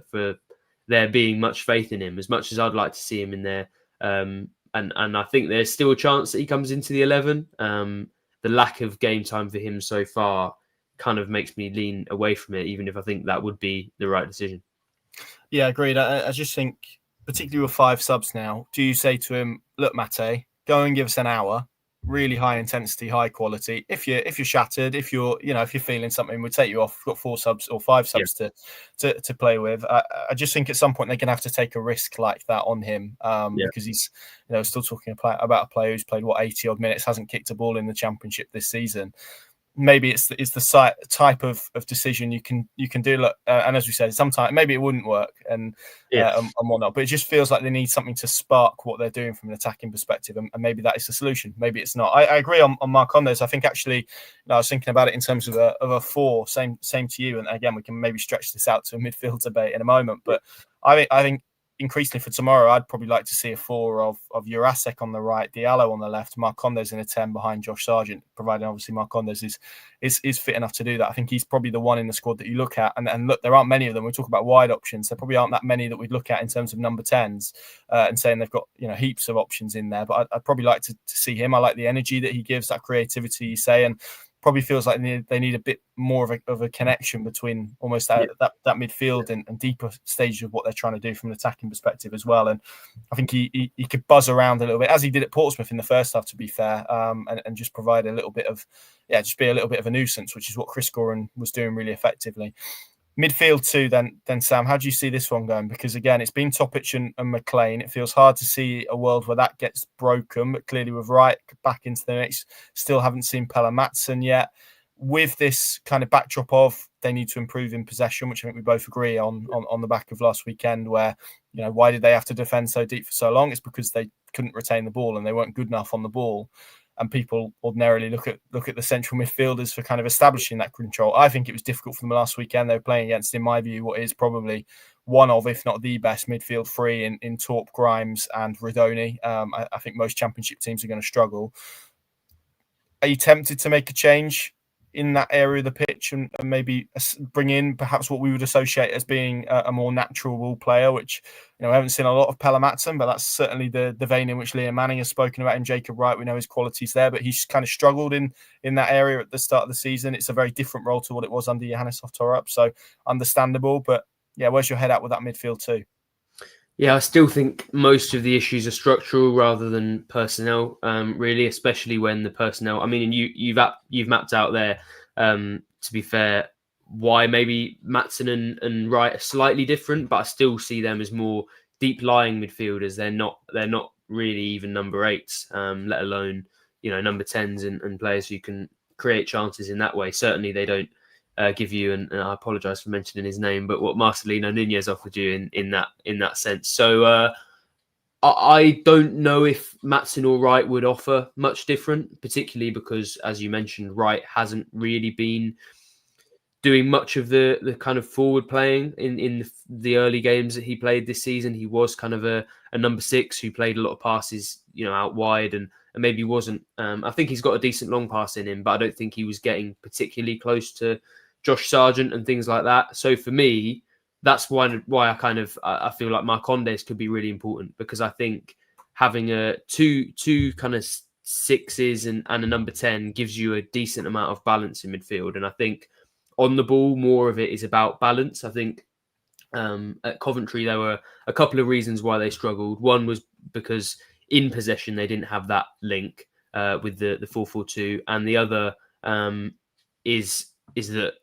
there being much faith in him, as much as I'd like to see him in there. And I think there's still a chance that he comes into the 11. The lack of game time for him so far kind of makes me lean away from it, even if I think that would be the right decision. Yeah, agreed. I just think, particularly with 5 subs now, do you say to him, look, Mate, go and give us an hour, really high intensity, high quality. If you're shattered, if you're feeling something, we'll take you off. We've got 4 subs or 5 subs to play with. I just think at some point they're going to have to take a risk like that on him because he's still talking about a player who's played 80 odd minutes, hasn't kicked a ball in the Championship this season. Maybe it's the type of decision you can do. Look, and as we said, sometimes maybe it wouldn't work and whatnot, but it just feels like they need something to spark what they're doing from an attacking perspective, and maybe that is the solution. Maybe it's not. I agree on Marcondes. I think actually, I was thinking about it in terms of a 4. Same to you, and again, we can maybe stretch this out to a midfield debate in a moment. But I think increasingly for tomorrow, I'd probably like to see a 4 of Jurasek on the right, Diallo on the left, Marcondes in a 10 behind Josh Sargent, providing obviously Marcondes is fit enough to do that. I think he's probably the one in the squad that you look at. And look, there aren't many of them. We talk about wide options. There probably aren't that many that we'd look at in terms of number 10s and saying they've got heaps of options in there. But I'd probably like to see him. I like the energy that he gives, that creativity, you say, and probably feels like they need a bit more of a connection between almost that midfield and deeper stages of what they're trying to do from an attacking perspective as well. And I think he could buzz around a little bit, as he did at Portsmouth in the first half, to be fair, and just provide a little bit of, just be a little bit of a nuisance, which is what Chris Goran was doing really effectively. Midfield 2, then Sam, how do you see this one going? Because again, it's been Topic and McLean. It feels hard to see a world where that gets broken, but clearly with Wright back into the mix, still haven't seen Pelle Madsen yet. With this kind of backdrop of they need to improve in possession, which I think we both agree on the back of last weekend, where why did they have to defend so deep for so long? It's because they couldn't retain the ball and they weren't good enough on the ball. And people ordinarily look at the central midfielders for kind of establishing that control. I think it was difficult for them last weekend. They were playing against, in my view, what is probably one of, if not the best midfield 3 in Torp, Grimes and Redoni. I think most Championship teams are going to struggle. Are you tempted to make a change in that area of the pitch and maybe bring in perhaps what we would associate as being a more natural ball player, which we haven't seen a lot of Pelle Madsen, but that's certainly the vein in which Liam Manning has spoken about. In Jacob Wright, we know his qualities there, but he's kind of struggled in that area at the start of the season. It's a very different role to what it was under Johannes Torup, so understandable. But where's your head at with that midfield too? Yeah, I still think most of the issues are structural rather than personnel, really, especially when the personnel, I mean, and you've mapped out there, to be fair, why maybe Madsen and Wright are slightly different, but I still see them as more deep-lying midfielders. They're not really even number 8s, let alone, number 10s and players who can create chances in that way. Certainly they don't give you, and I apologise for mentioning his name, but what Marcelino Nunez offered you in that sense. So I don't know if Madsen or Wright would offer much different, particularly because, as you mentioned, Wright hasn't really been doing much of the kind of forward playing in the early games that he played this season. He was kind of a number 6 who played a lot of passes, out wide and maybe wasn't. I think he's got a decent long pass in him, but I don't think he was getting particularly close to Josh Sargent and things like that. So for me, that's why I feel like Marcondes could be really important, because I think having a two kind of 6s and a number 10 gives you a decent amount of balance in midfield. And I think on the ball, more of it is about balance. I think at Coventry, there were a couple of reasons why they struggled. One was because in possession, they didn't have that link with the 4-4-2. And the other is that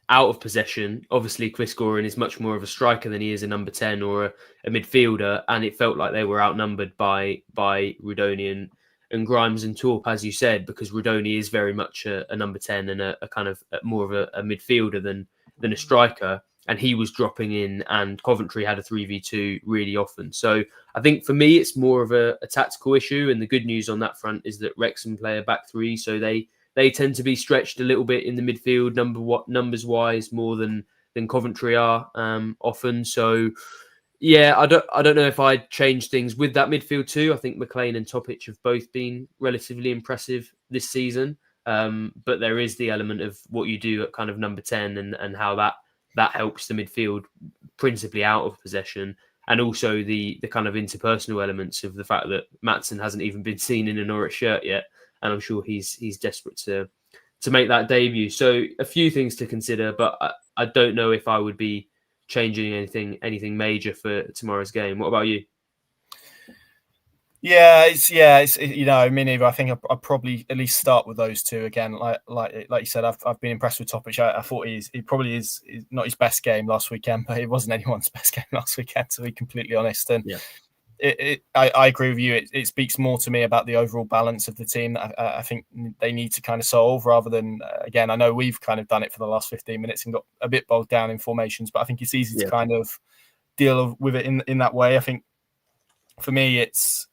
out of possession, obviously Chris Gorin is much more of a striker than he is a number 10 or a midfielder, and it felt like they were outnumbered by Rudoni and Grimes and Torp, as you said, because Rudoni is very much a number 10 and a kind of more of a midfielder than a striker, and he was dropping in, and Coventry had a 3v2 really often. So I think for me, it's more of a tactical issue, and the good news on that front is that Wrexham play a back three, so they tend to be stretched a little bit in the midfield numbers wise more than Coventry are often. So yeah, I don't know if I'd change things with that midfield too. I think McLean and Topic have both been relatively impressive this season, but there is the element of what you do at kind of number 10 and how that helps the midfield principally out of possession. And also the kind of interpersonal elements of the fact that Maatsen hasn't even been seen in a Norwich shirt yet. And I'm sure he's desperate to make that debut. So a few things to consider, but I don't know if I would be changing anything major for tomorrow's game. What about you? Yeah, it's me neither. I think I'll probably at least start with those two again. Like you said, I've been impressed with Topic. I thought he probably is not his best game last weekend, but it wasn't anyone's best game last weekend, to be completely honest. And yeah. I agree with you. It speaks more to me about the overall balance of the team that I think they need to kind of solve, rather than, again, I know we've kind of done it for the last 15 minutes and got a bit bogged down in formations, but I think it's easy to kind of deal with it in that way. I think for me, it's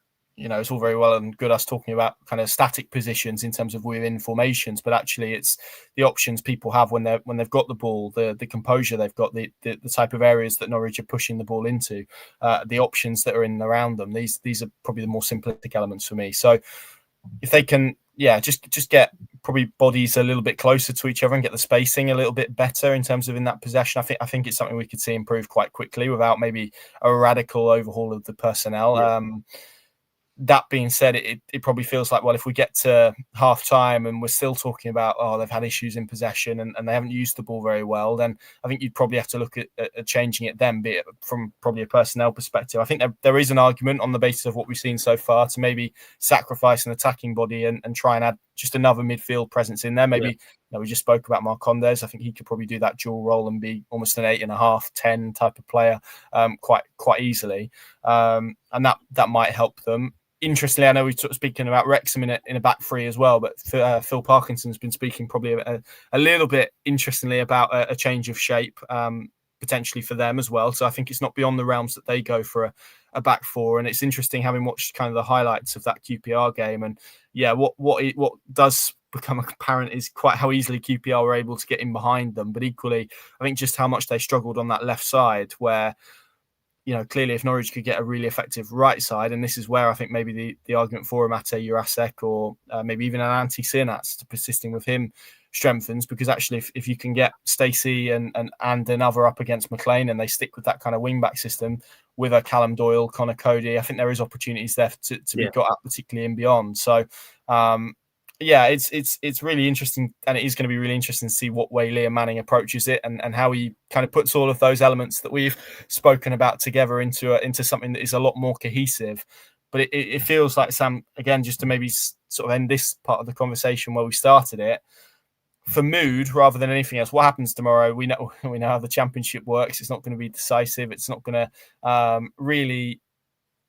all very well and good us talking about kind of static positions in terms of within formations, but actually it's the options people have when they've got the ball, the composure they've got, the type of areas that Norwich are pushing the ball into, the options that are in and around them. These are probably the more simplistic elements for me. So if they can, just get probably bodies a little bit closer to each other and get the spacing a little bit better in terms of in that possession, I think it's something we could see improve quite quickly without maybe a radical overhaul of the personnel. Yeah. That being said, it probably feels like, well, if we get to half time and we're still talking about, they've had issues in possession and they haven't used the ball very well, then I think you'd probably have to look at changing it then, be it from probably a personnel perspective. I think there is an argument on the basis of what we've seen so far to maybe sacrifice an attacking body and try and add just another midfield presence in there. Maybe we just spoke about Marcondes. I think he could probably do that dual role and be almost an 8.5, 10 type of player quite easily. And that might help them. Interestingly, I know we're speaking about Wrexham in a back three as well, but Phil Parkinson's been speaking probably a little bit interestingly about a change of shape potentially for them as well. So I think it's not beyond the realms that they go for a back four. And it's interesting having watched kind of the highlights of that QPR game. And what does become apparent is quite how easily QPR were able to get in behind them. But equally, I think just how much they struggled on that left side where, clearly if Norwich could get a really effective right side, and this is where I think maybe the argument for a Mate Jurasek or maybe even an anti-Sinats to persisting with him strengthens, because actually if you can get Stacey and another up against McLean and they stick with that kind of wing-back system with a Callum Doyle, Connor Cody, I think there is opportunities there to be got up, particularly in beyond. So, it's really interesting, and it is going to be really interesting to see what way Liam Manning approaches it and how he kind of puts all of those elements that we've spoken about together into something that is a lot more cohesive. But it feels like, Sam, again, just to maybe sort of end this part of the conversation where we started it, for mood rather than anything else, what happens tomorrow? We know how the Championship works. It's not going to be decisive. It's not going to really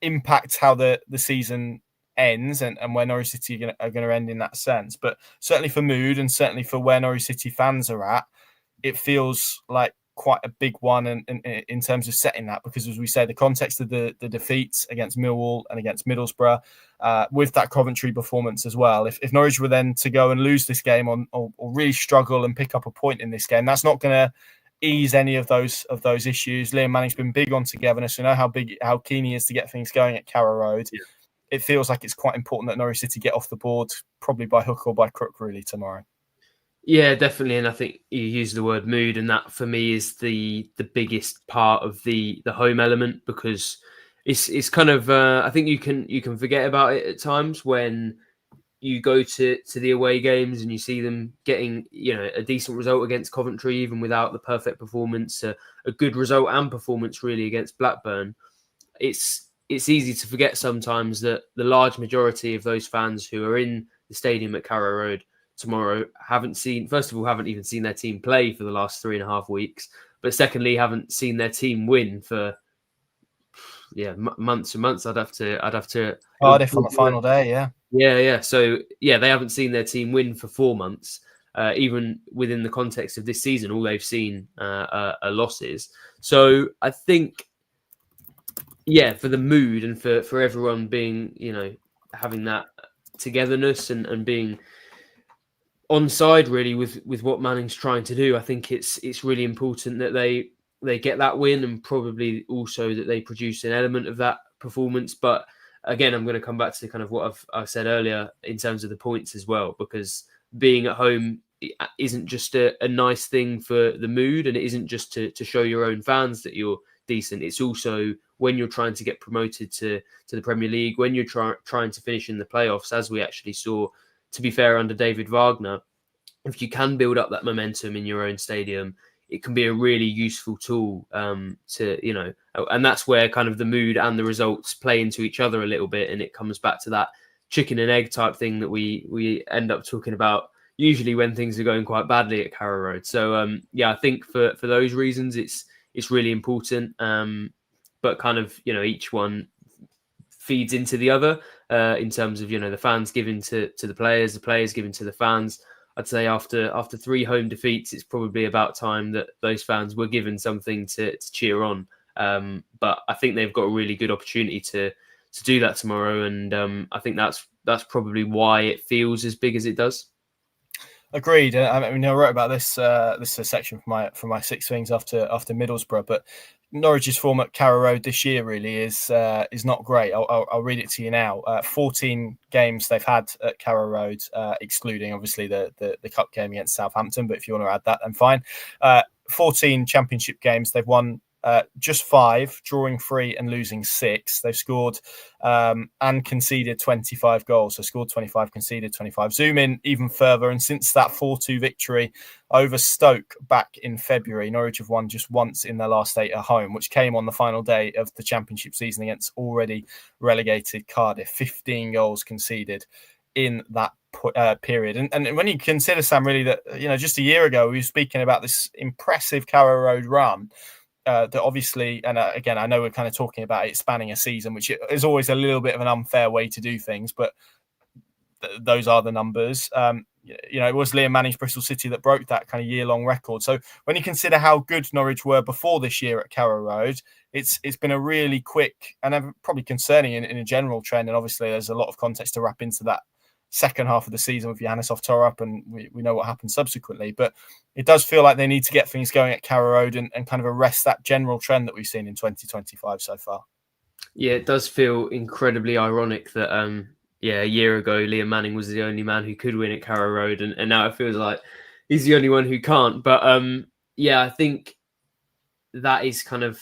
impact how the season ends and where Norwich City are going to end in that sense. But certainly for mood and certainly for where Norwich City fans are at, it feels like quite a big one in terms of setting that, because as we say, the context of the defeats against Millwall and against Middlesbrough, with that Coventry performance as well, if Norwich were then to go and lose this game or really struggle and pick up a point in this game, that's not going to ease any of those issues. Liam Manning's been big on togetherness. We know how keen he is to get things going at Carrow Road. Yeah. It feels like it's quite important that Norwich City get off the board, probably by hook or by crook, really, tomorrow. Yeah, definitely. And I think you use the word mood, and that for me is the biggest part of the home element, because it's kind of I think you can forget about it at times when you go to the away games and you see them getting a decent result against Coventry, even without the perfect performance, a good result and performance really against Blackburn. It's it's easy to forget sometimes that the large majority of those fans who are in the stadium at Carrow Road tomorrow haven't even seen their team play for the last 3.5 weeks, but secondly, haven't seen their team win for months and months. I'd have to Cardiff on the final day, yeah. So they haven't seen their team win for 4 months. Even within the context of this season, all they've seen are losses. So I think, for the mood and for everyone being, having that togetherness and being on side really with what Manning's trying to do, I think it's really important that they get that win, and probably also that they produce an element of that performance. But again, I'm going to come back to kind of what I've said earlier in terms of the points as well, because being at home isn't just a nice thing for the mood, and it isn't just to show your own fans that you're decent. It's also when you're trying to get promoted to the Premier League, when you're trying to finish in the playoffs, as we actually saw, to be fair, under David Wagner. If you can build up that momentum in your own stadium, it can be a really useful tool to, and that's where kind of the mood and the results play into each other a little bit. And it comes back to that chicken and egg type thing that we end up talking about usually when things are going quite badly at Carrow Road. So, I think for those reasons, it's really important. But kind of, each one feeds into the other in terms of, the fans giving to the players giving to the fans. I'd say after 3 home defeats, it's probably about time that those fans were given something to cheer on. But I think they've got a really good opportunity to do that tomorrow, and I think that's probably why it feels as big as it does. Agreed. I mean, I wrote about this. This is a section for my six things after Middlesbrough, but Norwich's form at Carrow Road this year really is not great. I'll read it to you now. 14 games they've had at Carrow Road, excluding obviously the cup game against Southampton. But if you want to add that, then fine. 14 Championship games they've won. Just 5, drawing 3 and losing 6. They've scored and conceded 25 goals. So scored 25, conceded 25. Zoom in even further, and since that 4-2 victory over Stoke back in February, Norwich have won just once in their last 8 at home, which came on the final day of the Championship season against already relegated Cardiff. 15 goals conceded in that period. And when you consider, Sam, really that, just a year ago, we were speaking about this impressive Carrow Road run, that obviously, and again, I know we're kind of talking about it spanning a season, which is always a little bit of an unfair way to do things, but those are the numbers. It was Liam Manning's Bristol City that broke that kind of year-long record. So when you consider how good Norwich were before this year at Carrow Road, it's been a really quick and probably concerning in a general trend. And obviously, there's a lot of context to wrap into that second half of the season with Yannis off Torup, and we know what happened subsequently. But it does feel like they need to get things going at Carrow Road and kind of arrest that general trend that we've seen in 2025 so far. Yeah, it does feel incredibly ironic that a year ago Liam Manning was the only man who could win at Carrow Road, and now it feels like he's the only one who can't. But I think that is kind of,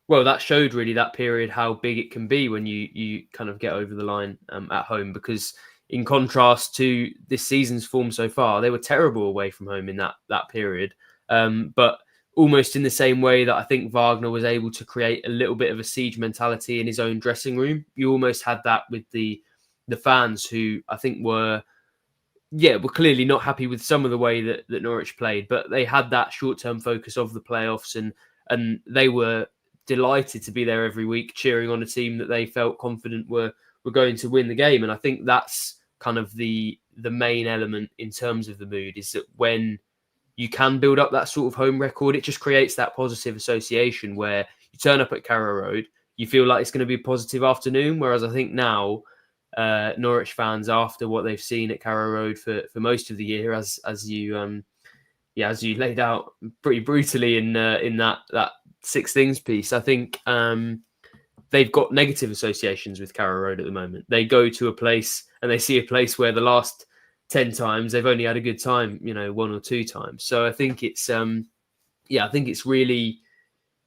that showed really that period how big it can be when you kind of get over the line at home, because in contrast to this season's form so far, they were terrible away from home in that period. But almost in the same way that I think Wagner was able to create a little bit of a siege mentality in his own dressing room, you almost had that with the fans, who I think were clearly not happy with some of the way that Norwich played, but they had that short-term focus of the playoffs, and they were delighted to be there every week cheering on a team that they felt confident were going to win the game. And I think that's kind of the main element in terms of the mood, is that when you can build up that sort of home record, it just creates that positive association where you turn up at Carrow Road, you feel like it's going to be a positive afternoon. Whereas I think now Norwich fans, after what they've seen at Carrow Road for most of the year, as you laid out pretty brutally in that Six Things piece, I think they've got negative associations with Carrow Road at the moment. They go to a place and they see a place where the last 10 times they've only had a good time, 1 or 2 times. So I think it's really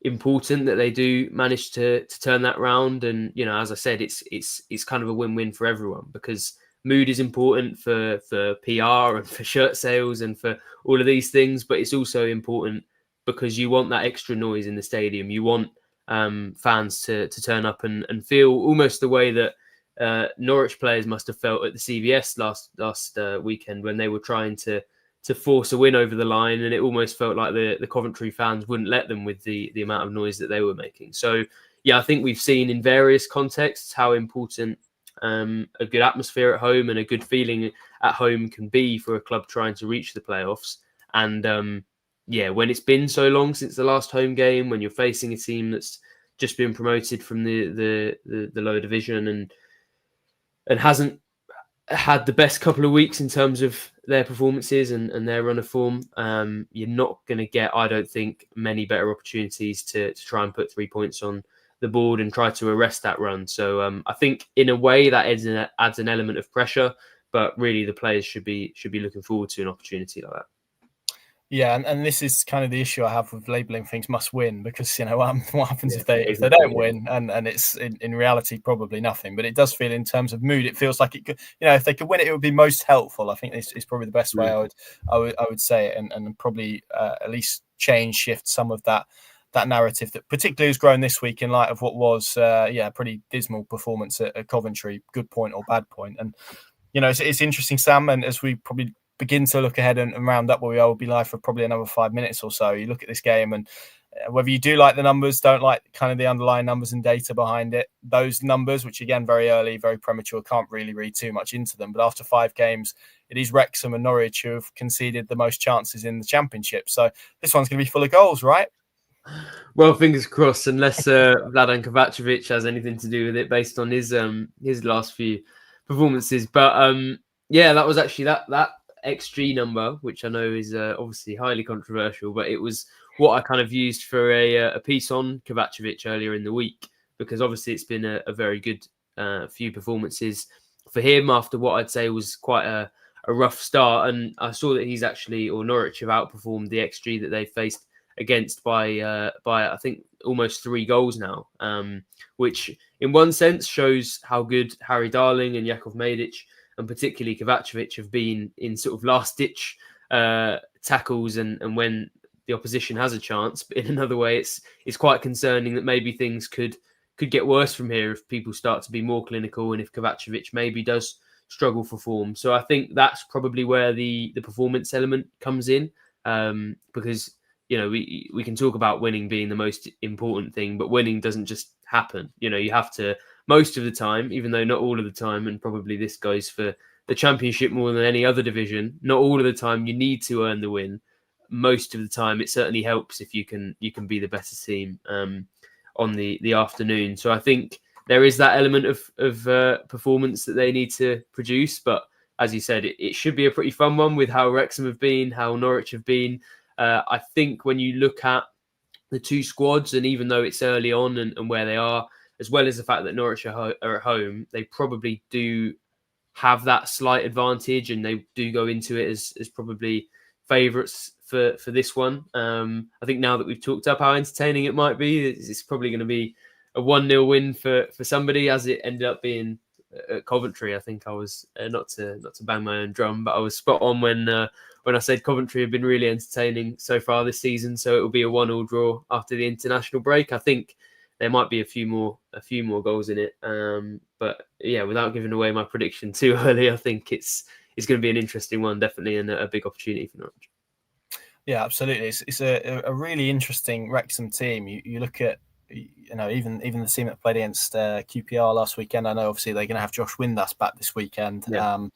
important that they do manage to turn that round. And as I said, it's kind of a win-win for everyone, because mood is important for PR and for shirt sales and for all of these things, but it's also important because you want that extra noise in the stadium. You want fans to turn up and feel almost the way that Norwich players must have felt at the CVS last weekend when they were trying to force a win over the line, and it almost felt like the Coventry fans wouldn't let them with the amount of noise that they were making. So yeah, I think we've seen in various contexts how important a good atmosphere at home and a good feeling at home can be for a club trying to reach the playoffs. And yeah, when it's been so long since the last home game, when you're facing a team that's just been promoted from the lower division and hasn't had the best couple of weeks in terms of their performances and their run of form, you're not going to get, I don't think, many better opportunities to try and put 3 points on the board and try to arrest that run. So I think in a way that adds an element of pressure, but really the players should be looking forward to an opportunity like that. Yeah, and this is kind of the issue I have with labelling things must win, because what happens if they don't win, and it's in reality probably nothing. But it does feel, in terms of mood, it feels like it could, if they could win it, it would be most helpful. I think it's probably the best way I would say it, and probably at least shift some of that narrative that particularly has grown this week in light of what was a pretty dismal performance at Coventry, good point or bad point. And it's interesting, Sam, and as we probably begin to look ahead and round up where we are, will be live for probably another 5 minutes or so. You look at this game, and whether you do like the numbers, don't like kind of the underlying numbers and data behind it, those numbers, which again, very early, very premature, can't really read too much into them. But after 5 games, it is Wrexham and Norwich who have conceded the most chances in the Championship. So this one's going to be full of goals, right? Well, fingers crossed, unless Vladan Kovacevic has anything to do with it based on his last few performances. But yeah, that was actually that XG number, which I know is obviously highly controversial, but it was what I kind of used for a piece on Kovacevic earlier in the week, because obviously it's been a very good few performances for him after what I'd say was quite a rough start. And I saw that he's actually, or Norwich have outperformed the XG that they faced against by I think almost 3 goals now, which in one sense shows how good Harry Darling and Jakov Medic and particularly Kovacevic have been in sort of last-ditch tackles and when the opposition has a chance. But in another way, it's quite concerning that maybe things could get worse from here if people start to be more clinical and if Kovacevic maybe does struggle for form. So I think that's probably where the performance element comes in, because we can talk about winning being the most important thing, but winning doesn't just happen. You have to, most of the time, even though not all of the time, and probably this goes for the Championship more than any other division, not all of the time you need to earn the win. Most of the time, it certainly helps if you can be the better team on the afternoon. So I think there is that element of performance that they need to produce. But as you said, it should be a pretty fun one with how Wrexham have been, how Norwich have been. I think when you look at the 2 squads, and even though it's early on and where they are, as well as the fact that Norwich are at home, they probably do have that slight advantage, and they do go into it as probably favourites for this one. I think now that we've talked up how entertaining it might be, it's probably going to be a 1-0 win for somebody, as it ended up being at Coventry. I think I was not to bang my own drum, but I was spot on when I said Coventry have been really entertaining so far this season. So it will be a 1-1 draw after the international break. I think there might be a few more goals in it, but yeah, without giving away my prediction too early, I think it's going to be an interesting one, definitely, and a big opportunity for Norwich. Yeah, absolutely. It's a really interesting Wrexham team. You look at even the team that played against QPR last weekend. I know obviously they're going to have Josh Windass back this weekend. Yeah.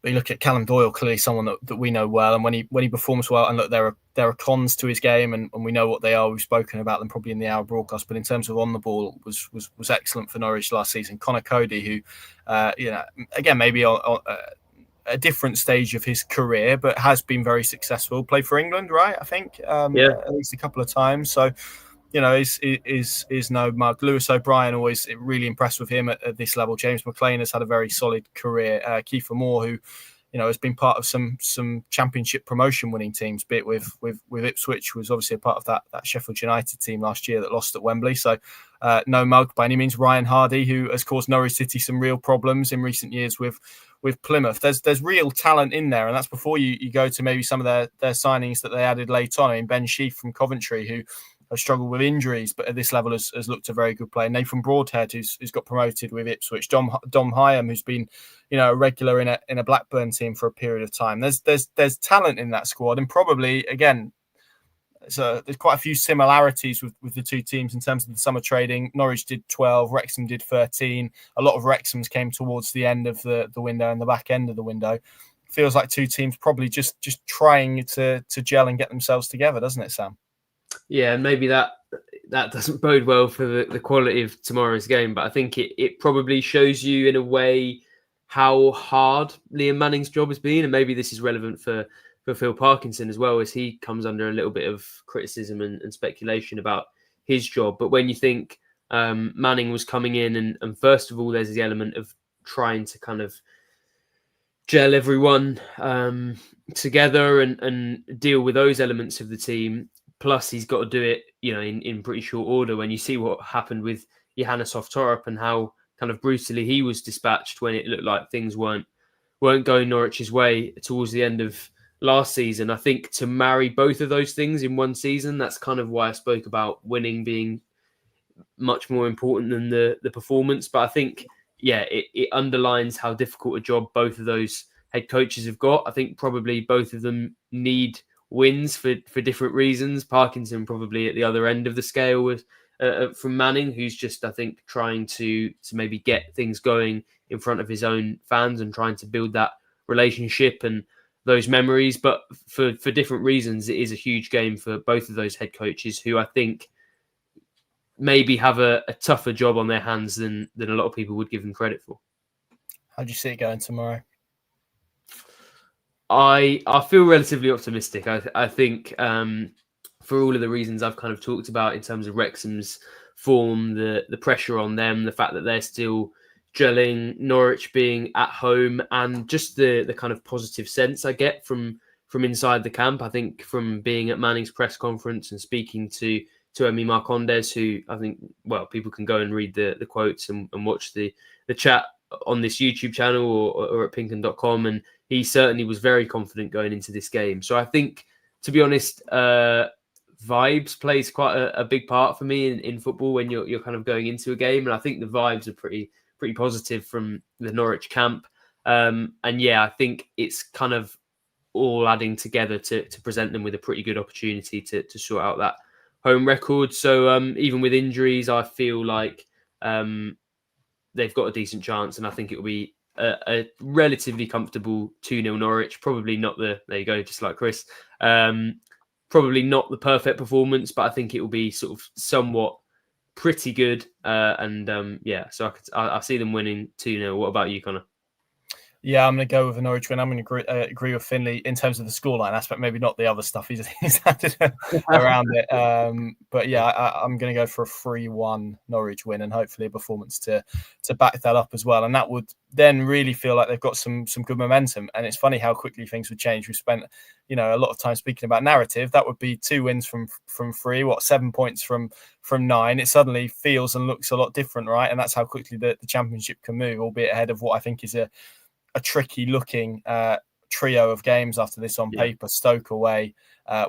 But you look at Callum Doyle, clearly someone that we know well, and when he performs well, and look, there are cons to his game, and we know what they are. We've spoken about them probably in the hour broadcast, but in terms of on the ball, was excellent for Norwich last season. Connor Cody, who again maybe on a different stage of his career, but has been very successful. Played for England, right? I think at least a couple of times. So is no mug. Lewis O'Brien, always really impressed with him at this level. James McLean has had a very solid career. Kiefer Moore, who has been part of some Championship promotion winning teams, be it with Ipswich, was obviously a part of that Sheffield United team last year that lost at Wembley. So no mug by any means. Ryan Hardy, who has caused Norwich City some real problems in recent years with Plymouth. There's real talent in there, and that's before you go to maybe some of their signings that they added late on. I mean, Ben Sheaf from Coventry, who struggled with injuries, but at this level has looked a very good player. Nathan Broadhead, who's got promoted with Ipswich. Dom Hyam, who's been, a regular in a Blackburn team for a period of time. There's talent in that squad, and probably again, so there's quite a few similarities with the two teams in terms of the summer trading. Norwich did 12, Wrexham did 13. A lot of Wrexham's came towards the end of the window and the back end of the window. Feels like two teams probably just trying to gel and get themselves together, doesn't it, Sam? Yeah, and maybe that doesn't bode well for the quality of tomorrow's game, but I think it probably shows you in a way how hard Liam Manning's job has been, and maybe this is relevant for Phil Parkinson as well, as he comes under a little bit of criticism and speculation about his job. But when you think Manning was coming in, and first of all, there's the element of trying to kind of gel everyone together and deal with those elements of the team. Plus, he's got to do it, in pretty short order. When you see what happened with Johannes Torup and how kind of brutally he was dispatched when it looked like things weren't going Norwich's way towards the end of last season. I think to marry both of those things in one season, that's kind of why I spoke about winning being much more important than the performance. But I think, it underlines how difficult a job both of those head coaches have got. I think probably both of them need wins for different reasons. Parkinson probably at the other end of the scale with from Manning, who's just, I think, trying to maybe get things going in front of his own fans and trying to build that relationship and those memories. But for different reasons, it is a huge game for both of those head coaches, who I think maybe have a tougher job on their hands than a lot of people would give them credit for. How do you see it going tomorrow? I feel relatively optimistic. I think for all of the reasons I've kind of talked about in terms of Wrexham's form, the pressure on them, the fact that they're still gelling, Norwich being at home, and just the kind of positive sense I get from inside the camp. I think from being at Manning's press conference and speaking to Emi Marcondes, who I think, well, people can go and read the quotes and watch the chat on this YouTube channel or at pinken.com, and he certainly was very confident going into this game. So I think, to be honest, vibes plays quite a big part for me in football when you're kind of going into a game, and I think the vibes are pretty positive from the Norwich camp. I think it's kind of all adding together to present them with a pretty good opportunity to sort out that home record. So even with injuries, I feel like they've got a decent chance, and I think it will be a relatively comfortable 2-0 Norwich. Probably not there you go, just like Chris. Probably not the perfect performance, but I think it will be sort of somewhat pretty good. So I see them winning 2-0. What about you, Connor? Yeah, I'm going to go with a Norwich win. I'm going to agree with Finlay in terms of the scoreline aspect, maybe not the other stuff he's added around it. But yeah, I'm going to go for a 3-1 Norwich win, and hopefully a performance to back that up as well. And that would then really feel like they've got some good momentum. And it's funny how quickly things would change. We've spent, a lot of time speaking about narrative. That would be 2 wins from 3, 7 points from 9. It suddenly feels and looks a lot different, right? And that's how quickly the Championship can move, albeit ahead of what I think is a tricky looking trio of games after this on paper. Stoke away,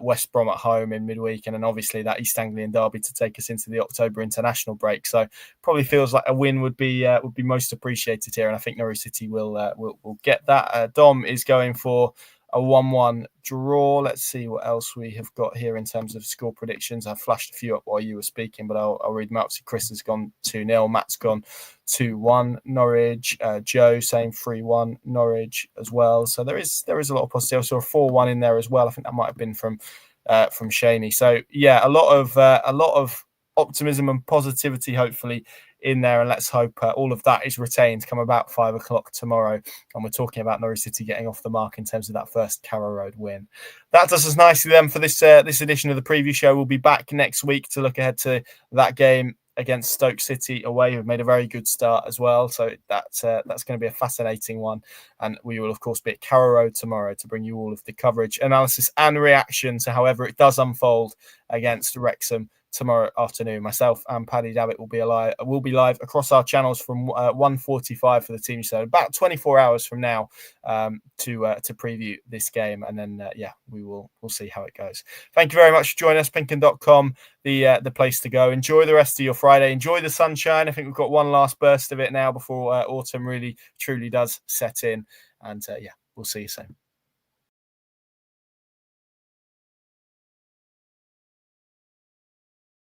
West Brom at home in midweek, and then obviously that East Anglian derby to take us into the October international break. So probably feels like a win would be most appreciated here, and I think Norwich City will get that. Dom is going for a 1-1 draw. Let's see what else we have got here in terms of score predictions. I've flashed a few up while you were speaking, but I'll read them out. So Chris has gone 2-0. Matt's gone 2-1 Norwich. Joe saying 3-1 Norwich as well. So there is a lot of positive. I saw a 4-1 in there as well. I think that might have been from Shaney. So yeah, a lot of optimism and positivity hopefully in there, and let's hope all of that is retained come about 5 o'clock tomorrow, and we're talking about Norwich City getting off the mark in terms of that first Carrow Road win. That does us nicely then for this edition of the preview show. We'll be back next week to look ahead to that game against Stoke City away, who've made a very good start as well. So that's going to be a fascinating one. And we will, of course, be at Carrow Road tomorrow to bring you all of the coverage, analysis and reaction to however it does unfold against Wrexham tomorrow afternoon. Myself and Paddy Davitt will be live across our channels from 1:45 for the team show, about 24 hours from now, to preview this game, and then we'll see how it goes. Thank you very much for joining us. Pinkun.com, the place to go. Enjoy the rest of your Friday. Enjoy the sunshine. I think we've got one last burst of it now before autumn really truly does set in, and we'll see you soon.